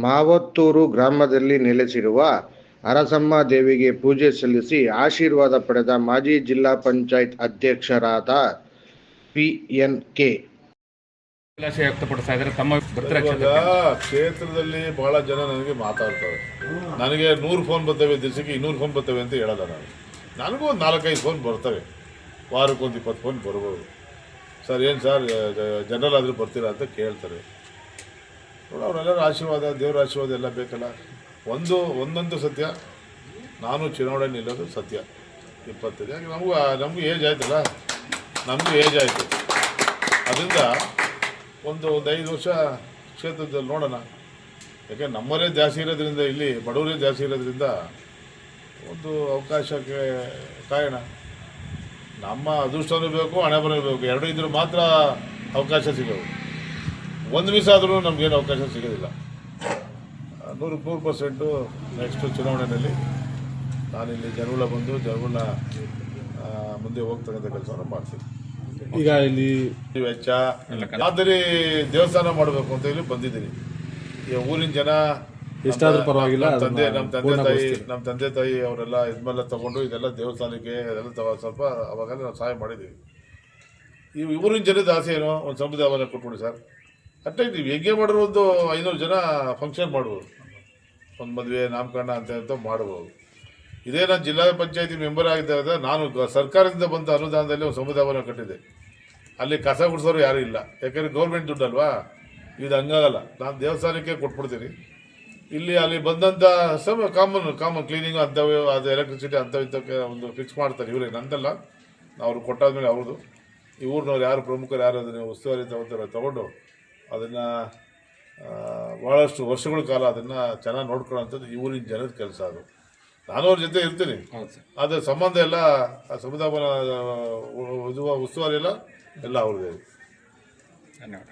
ಮಾವತ್ತೂರು ಗ್ರಾಮದಲ್ಲಿ ನೆಲೆಸಿರುವ ಅರಸಮ್ಮ ದೇವಿಗೆ ಪೂಜೆ ಸಲ್ಲಿಸಿ ಆಶೀರ್ವಾದ ಪಡೆದ ಮಾಜಿ ಜಿಲ್ಲಾ ಪಂಚಾಯತ್ ಅಧ್ಯಕ್ಷರಾದ PNK ವ್ಯಕ್ತಪಡಿಸ್ತಾ ಇದ್ದಾರೆ. ತಮ್ಮ ಕ್ಷೇತ್ರದಲ್ಲಿ ಬಹಳ ಜನ ನನಗೆ ಮಾತಾಡ್ತಾರೆ. ನನಗೆ 100 ಫೋನ್ ಬರ್ತವೆ, ದಿವಸಕ್ಕೆ 200 ಫೋನ್ ಬರ್ತವೆ ಅಂತ ಹೇಳಲ್ಲ. ನನಗೂ ಒಂದು 4-5 ಫೋನ್ ಬರ್ತವೆ, ವಾರಕ್ಕೊಂದು 20 ಫೋನ್ ಬರ್ಬೋದು. ಸರ್ ಏನು ಸರ್ ಜನರಲ್ ಆದರೂ ಬರ್ತೀರಾ ಅಂತ ಕೇಳ್ತಾರೆ. ನೋಡಿ, ಅವರೆಲ್ಲರ ಆಶೀರ್ವಾದ, ದೇವರ ಆಶೀರ್ವಾದ ಎಲ್ಲ ಬೇಕಲ್ಲ. ಒಂದೊಂದು ಸತ್ಯ, ನಾನು ಚುನಾವಣೆ ನಿಲ್ಲೋದು ಸತ್ಯ. 25 ಯಾಕೆ ನಮಗೂ ಏಜ್ ಆಯ್ತಲ್ಲ, ನಮಗೂ ಏಜ್ ಆಯಿತು. ಅದರಿಂದ ಒಂದು 5 ವರ್ಷ ಕ್ಷೇತ್ರದಲ್ಲಿ ನೋಡೋಣ. ಯಾಕೆ ನಮ್ಮವರೇ ಜಾಸ್ತಿ ಇರೋದ್ರಿಂದ, ಇಲ್ಲಿ ಬಡವರೇ ಜಾಸ್ತಿ ಇರೋದ್ರಿಂದ ಒಂದು ಅವಕಾಶಕ್ಕೆ ಕಾಯೋಣ. ನಮ್ಮ ಅದೃಷ್ಟನೂ ಬೇಕು, ಹಣೆ ಬರಬೇಕು, ಎರಡೂ ಇದ್ರೂ ಮಾತ್ರ ಅವಕಾಶ ಸಿಗೋದು. ಒಂದು ದಿವಸ ಆದರೂ ನಮಗೇನು ಅವಕಾಶ ಸಿಗೋದಿಲ್ಲ. 100% ನೆಕ್ಸ್ಟು ಚುನಾವಣೆಯಲ್ಲಿ ನಾನಿಲ್ಲಿ ಜನಗಳ ಮುಂದೆ ಹೋಗ್ತಕ್ಕಂಥ ಕೆಲಸವನ್ನು ಮಾಡ್ತೀನಿ. ಈಗ ಇಲ್ಲಿ ವೆಚ್ಚ ಆದರೆ ದೇವಸ್ಥಾನ ಮಾಡಬೇಕು ಅಂತ ಹೇಳಿ ಬಂದಿದ್ದೀನಿ. ಈಗ ಊರಿನ ಜನ ಎಷ್ಟಾದ್ರೂ ಪರವಾಗಿಲ್ಲ, ನಮ್ಮ ತಂದೆ ತಾಯಿ ಅವರೆಲ್ಲ ಇದನ್ನೆಲ್ಲ ತಗೊಂಡು ಇದೆಲ್ಲ ದೇವಸ್ಥಾನಕ್ಕೆ ಅದೆಲ್ಲ ಸ್ವಲ್ಪ ಅವಾಗೆಲ್ಲ ನಾವು ಸಹಾಯ ಮಾಡಿದ್ದೀವಿ. ಈ ಊರಿನ ಜನದ ಆಸೆ ಏನೋ ಒಂದು ಸಮುದಾಯ ಭವನ ಕೊಟ್ಬಿಡಿ ಸರ್. ಅಷ್ಟೇ ನೀವು ಹೆಂಗೆ ಮಾಡಿರೋ ಒಂದು 500 ಜನ ಫಂಕ್ಷನ್ ಮಾಡ್ಬೋದು, ಒಂದು ಮದುವೆ ನಾಮಕರಣ ಅಂತ ಮಾಡ್ಬೋದು. ಇದೇ ನಾನು ಜಿಲ್ಲಾ ಪಂಚಾಯತಿ ಮೆಂಬರ್ ಆಗಿದ್ದಾಗ ನಾನು ಸರ್ಕಾರದಿಂದ ಬಂದ ಅನುದಾನದಲ್ಲಿ ಒಂದು ಸಮುದಾಯ ಭವನ ಕಟ್ಟಿದ್ದೆ. ಅಲ್ಲಿ ಕಸ ಗುಡಿಸೋರು ಯಾರೂ ಇಲ್ಲ, ಯಾಕಂದರೆ ಗೌರ್ಮೆಂಟ್ ದುಡ್ಡಲ್ವಾ, ಇದು ಹಂಗಾಗಲ್ಲ. ನಾನು ದೇವಸ್ಥಾನಕ್ಕೆ ಕೊಟ್ಬಿಡ್ತೀನಿ. ಅಲ್ಲಿ ಬಂದಂಥ ಕಾಮನ್ ಕ್ಲೀನಿಂಗು ಅಂಥವು, ಅದು ಎಲೆಕ್ಟ್ರಿಸಿಟಿ ಅಂಥವಿದ್ದಕ್ಕೆ ಒಂದು ಫಿಕ್ಸ್ ಮಾಡ್ತಾರೆ ಇವರೇ, ನಂದಲ್ಲ. ಅವ್ರು ಕೊಟ್ಟಾದ್ಮೇಲೆ ಅವ್ರದ್ದು. ಈ ಊರಿನವ್ರು ಯಾರು ಪ್ರಮುಖರು ಯಾರು ಅದನ್ನು ಉಸ್ತುವಾರಿ ತಗೊಂಡು ಅದನ್ನು ಭಾಳಷ್ಟು ವರ್ಷಗಳ ಕಾಲ ಅದನ್ನು ಚೆನ್ನಾಗಿ ನೋಡ್ಕೊಳ್ಳೋಂಥದ್ದು ಈ ಊರಿನ ಜನದ ಕೆಲಸ. ಅದು ನಾನು ಅವ್ರ ಜೊತೆ ಇರ್ತೀನಿ, ಆದರೆ ಸಂಬಂಧ ಎಲ್ಲ ಸಮುದಾಯ ಉಸ್ತುವಾರಿ ಎಲ್ಲ ಅವ್ರದ್ದೇ. ಧನ್ಯವಾದ.